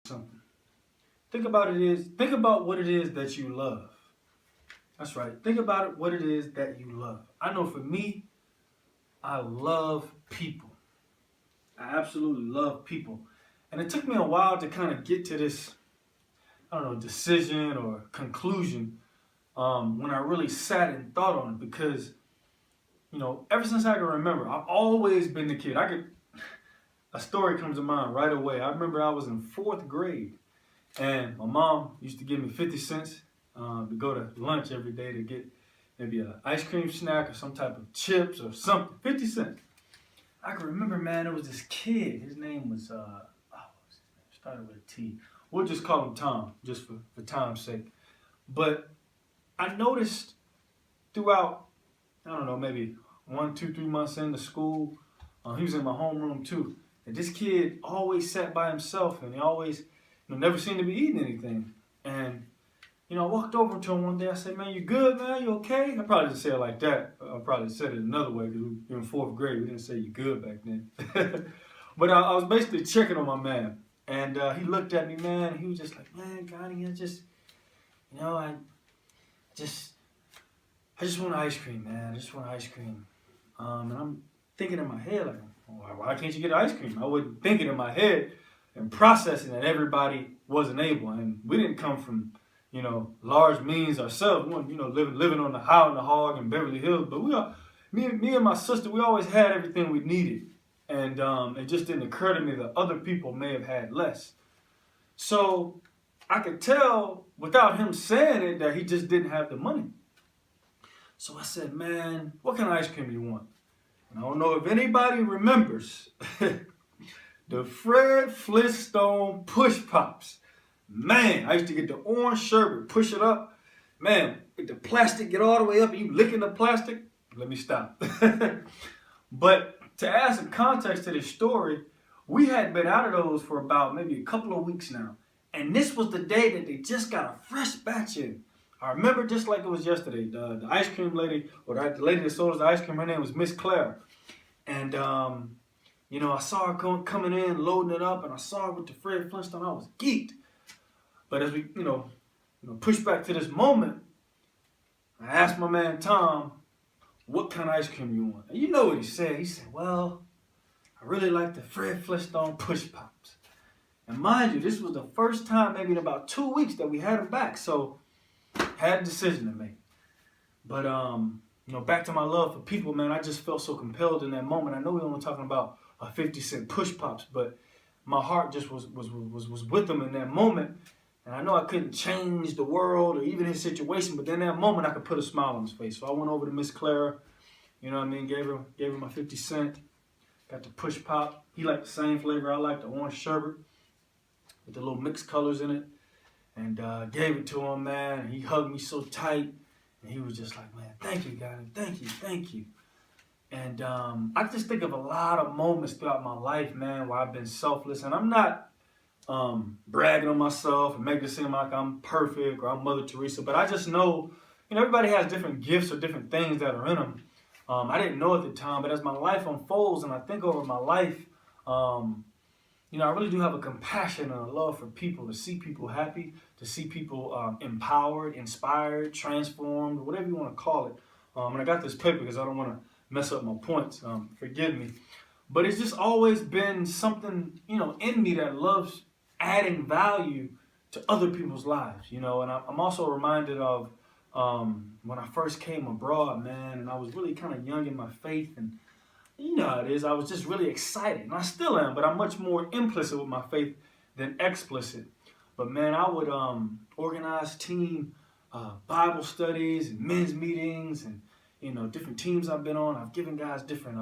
something. Think about what it is that you love. That's right. Think about it, what it is that you love. I know for me, I love people. I absolutely love people. And it took me a while to kind of get to this, I don't know, decision or conclusion when I really sat and thought on it because, ever since I can remember, I've always been the kid. A story comes to mind right away. I remember I was in fourth grade and my mom used to give me 50 cents to go to lunch every day to get maybe an ice cream snack or some type of chips or something. 50 cents. I can remember, man, there was this kid. His name was, started with a T. We'll just call him Tom, just for time's sake. But I noticed throughout, I don't know, maybe 1, 2, 3 months into school, he was in my homeroom too. And this kid always sat by himself and he always never seemed to be eating anything. And I walked over to him one day. I said, "Man, you good, man? You okay?" I probably didn't say it like that. I probably said it another way because we were in fourth grade. We didn't say you good back then. But I was basically checking on my man. And he looked at me, man. And he was just like, "Man, Gani, I just want ice cream, man. I just want ice cream." And I'm thinking in my head, like, why can't you get ice cream? I wasn't thinking in my head and processing that everybody wasn't able. And we didn't come from large means ourselves. We weren't, living on the High on the Hog in Beverly Hills. But me and my sister, we always had everything we needed. And it just didn't occur to me that other people may have had less. So I could tell without him saying it that he just didn't have the money. So I said, "Man, what kind of ice cream do you want?" And I don't know if anybody remembers the Fred Flintstone Push Pops. Man, I used to get the orange sherbet, push it up. Man, if the plastic get all the way up and you licking the plastic, let me stop. But to add some context to this story, we had been out of those for about maybe a couple of weeks now. And this was the day that they just got a fresh batch in. I remember just like it was yesterday. The ice cream lady, or the lady that sold us the ice cream, her name was Miss Claire. And, I saw her coming in, loading it up, and I saw her with the Fred Flintstone. I was geeked. But as we, push back to this moment, I asked my man Tom, "What kind of ice cream you want?" And you know what he said. He said, "Well, I really like the Fred Flintstone Push Pops." And mind you, this was the first time maybe in about 2 weeks that we had them back. So had a decision to make. But, back to my love for people, man, I just felt so compelled in that moment. I know we only talking about 50-cent Push Pops, but my heart just was with them in that moment. And I know I couldn't change the world or even his situation, but in that moment I could put a smile on his face. So I went over to Miss Clara, gave her my 50 cent, got the Push Pop. He liked the same flavor I like, the orange sherbet with the little mixed colors in it. And gave it to him, man. And he hugged me so tight. And he was just like, "Man, thank you, Gani. Thank you. And I just think of a lot of moments throughout my life, man, where I've been selfless. And I'm not bragging on myself and making it seem like I'm perfect or I'm Mother Teresa. But I just know, everybody has different gifts or different things that are in them. I didn't know at the time, but as my life unfolds and I think over my life, I really do have a compassion and a love for people, to see people happy, to see people empowered, inspired, transformed, whatever you want to call it. And I got this paper because I don't want to mess up my points. Forgive me. But it's just always been something, in me that loves adding value to other people's lives, And I'm also reminded of when I first came abroad, man, and I was really kind of young in my faith, and you know how it is. I was just really excited, and I still am, but I'm much more implicit with my faith than explicit. But man, I would organize team Bible studies and men's meetings, and different teams I've been on. I've given guys different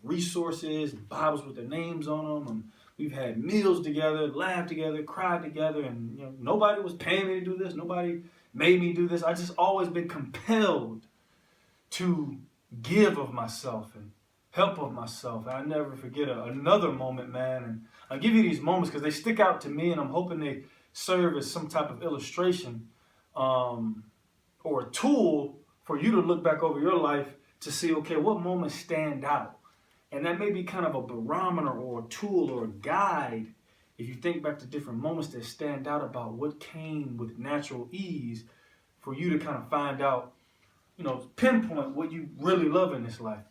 resources and Bibles with their names on them. And we've had meals together, laughed together, cried together, and nobody was paying me to do this. Nobody made me do this. I just always been compelled to give of myself and help of myself. I never forget another moment, man. And I'll give you these moments because they stick out to me, and I'm hoping they serve as some type of illustration or a tool for you to look back over your life to see, okay, what moments stand out? And that may be kind of a barometer or a tool or a guide if you think back to different moments that stand out about what came with natural ease, for you to kind of find out, pinpoint what you really love in this life.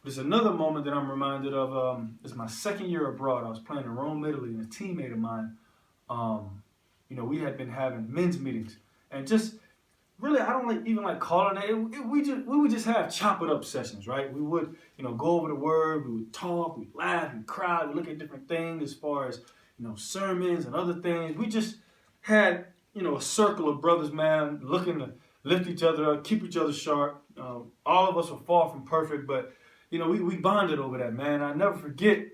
There's another moment that I'm reminded of. It's my second year abroad. I was playing in Rome, Italy, and a teammate of mine, we had been having men's meetings, and just really, I don't even like calling it. We would just have chop it up sessions, right? We would, go over the word. We would talk. We'd laugh. We'd cry. We'd look at different things as far as sermons and other things. We just had a circle of brothers, man, looking to lift each other up, keep each other sharp. All of us were far from perfect, but we bonded over that, man. I never forget.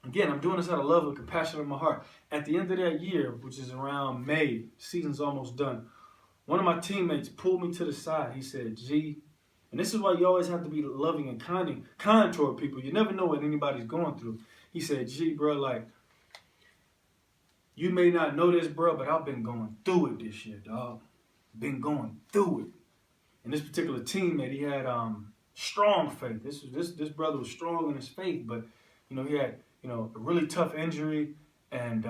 Again, I'm doing this out of love and compassion in my heart. At the end of that year, which is around May, season's almost done, one of my teammates pulled me to the side. He said, G, and this is why you always have to be loving and kind toward people. You never know what anybody's going through. He said, G, bro, like, you may not know this, bro, but I've been going through it this year, dog. Been going through it. And this particular teammate, he had strong faith. This brother was strong in his faith, but he had a really tough injury and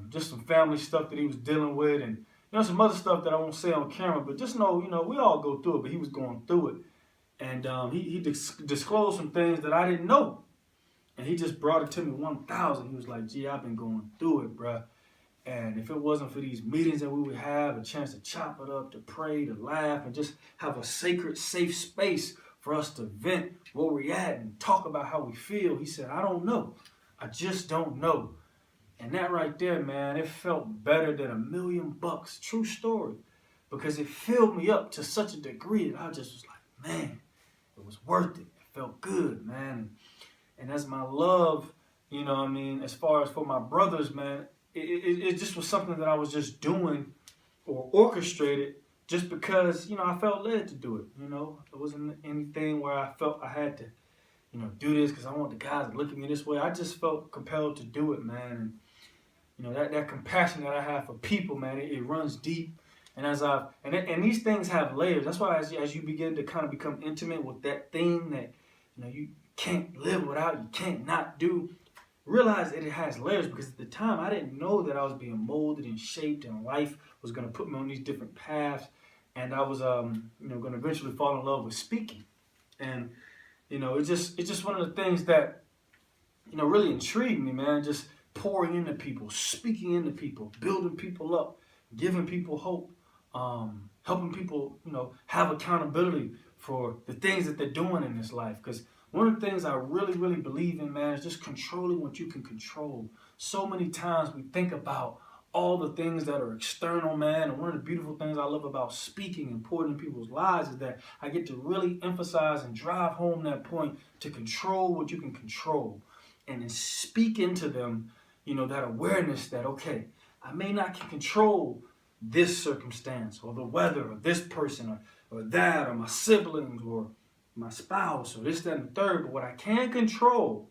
just some family stuff that he was dealing with, and some other stuff that I won't say on camera. But just know, we all go through it. But he was going through it, and he disclosed some things that I didn't know, and he just brought it to me 1,000. He was like, "Gee, I've been going through it, bruh. And if it wasn't for these meetings that we would have, a chance to chop it up, to pray, to laugh, and just have a sacred, safe space for us to vent where we're at and talk about how we feel," he said, "I don't know. I just don't know." And that right there, man, it felt better than $1,000,000. True story. Because it filled me up to such a degree that I just was like, man, it was worth it. It felt good, man. And as my love, as far as for my brothers, man, it just was something that I was just doing or orchestrated just because, I felt led to do it. It wasn't anything where I felt I had to, do this because I want the guys to look at me this way. I just felt compelled to do it, man. And, that compassion that I have for people, man, it runs deep. And and these things have layers. That's why as you begin to kind of become intimate with that thing that, you can't live without, you can't not do, realize that it has layers, because at the time I didn't know that I was being molded and shaped, and life was going to put me on these different paths, and I was going to eventually fall in love with speaking. And it's just one of the things that really intrigued me, man. Just pouring into people, speaking into people, building people up, giving people hope, helping people have accountability for the things that they're doing in this life. Because one of the things I really, really believe in, man, is just controlling what you can control. So many times we think about all the things that are external, man. And one of the beautiful things I love about speaking and pouring in people's lives is that I get to really emphasize and drive home that point to control what you can control. And then speak into them, that awareness that, okay, I may not can control this circumstance or the weather or this person or that or my siblings or my spouse or this, that, and the third. But what I can control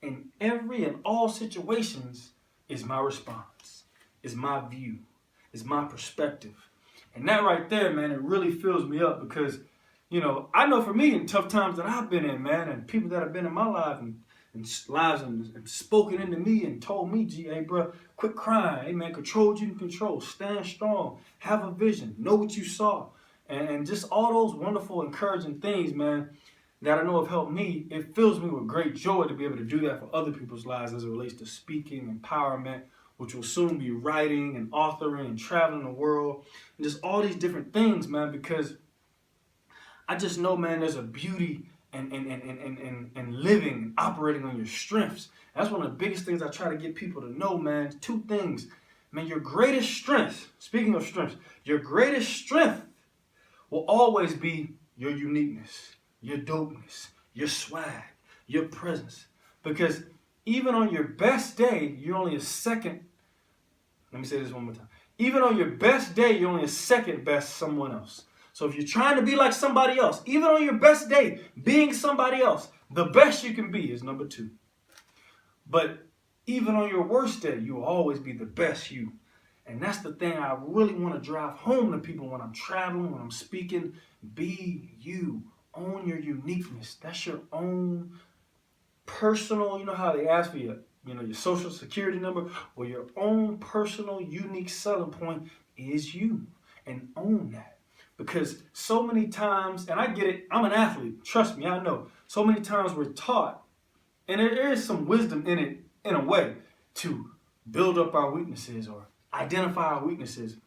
in every and all situations is my response, is my view, is my perspective. And that right there, man, it really fills me up because, I know for me in tough times that I've been in, man, and people that have been in my life and spoken into me and told me, G, hey, bro, quit crying. Hey, man, control what you can control. Stand strong. Have a vision. Know what you saw. And just all those wonderful, encouraging things, man, that I know have helped me. It fills me with great joy to be able to do that for other people's lives as it relates to speaking, empowerment, which will soon be writing and authoring and traveling the world. And just all these different things, man, because I just know, man, there's a beauty and living and operating on your strengths. That's one of the biggest things I try to get people to know, man. 2 things. Man, your greatest strength, speaking of strengths, your greatest strength will always be your uniqueness, your dopeness, your swag, your presence. Because even on your best day, you're only a second. Let me say this one more time. Even on your best day, you're only a second best someone else. So if you're trying to be like somebody else, even on your best day, being somebody else, the best you can be is number 2. But even on your worst day, you will always be the best you. And that's the thing I really want to drive home to people when I'm traveling, when I'm speaking. Be you. Own your uniqueness. That's your own personal, how they ask for your social security number, or your own personal unique selling point is you. And own that. Because so many times, and I get it, I'm an athlete, trust me, I know. So many times we're taught, and there is some wisdom in it, in a way, to build up our weaknesses or identify our weaknesses.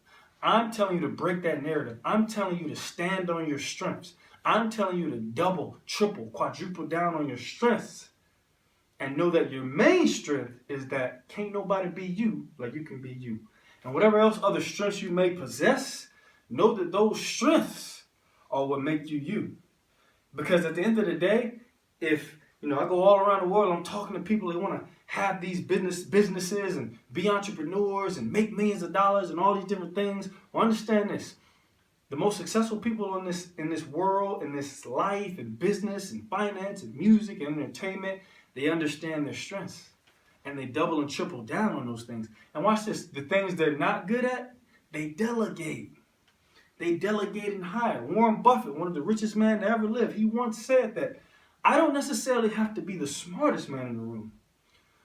I'm telling you to break that narrative. I'm telling you to stand on your strengths. I'm telling you to double, triple, quadruple down on your strengths. And know that your main strength is that can't nobody be you like you can be you. And whatever else other strengths you may possess, know that those strengths are what make you you. Because at the end of the day, if I go all around the world, I'm talking to people that want to have these businesses and be entrepreneurs and make millions of dollars and all these different things. Well, understand this. The most successful people in this world, in this life and business and finance and music and entertainment, they understand their strengths. And they double and triple down on those things. And watch this. The things they're not good at, they delegate. They delegate and hire. Warren Buffett, one of the richest men to ever live, he once said that I don't necessarily have to be the smartest man in the room,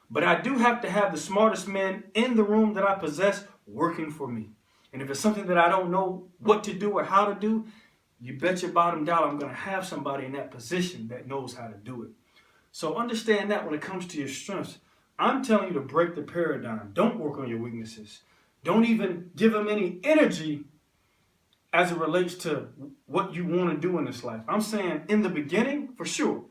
but I do have to have the smartest men in the room that I possess working for me. And if it's something that I don't know what to do or how to do, you bet your bottom dollar I'm going to have somebody in that position that knows how to do it. So understand that when it comes to your strengths, I'm telling you to break the paradigm. Don't work on your weaknesses. Don't even give them any energy as it relates to what you want to do in this life. I'm saying in the beginning, for sure,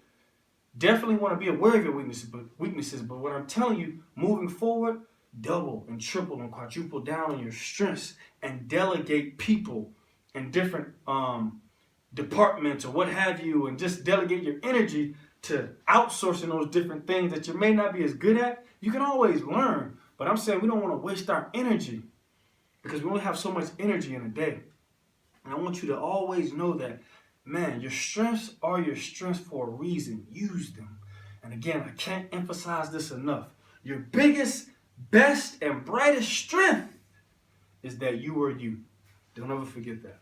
definitely want to be aware of your weaknesses. But what I'm telling you, moving forward, double and triple and quadruple down on your strengths and delegate people in different departments or what have you, and just delegate your energy to outsourcing those different things that you may not be as good at. You can always learn, but I'm saying we don't want to waste our energy because we only have so much energy in a day. And I want you to always know that, man, your strengths are your strengths for a reason. Use them. And again, I can't emphasize this enough. Your biggest, best, and brightest strength is that you are you. Don't ever forget that.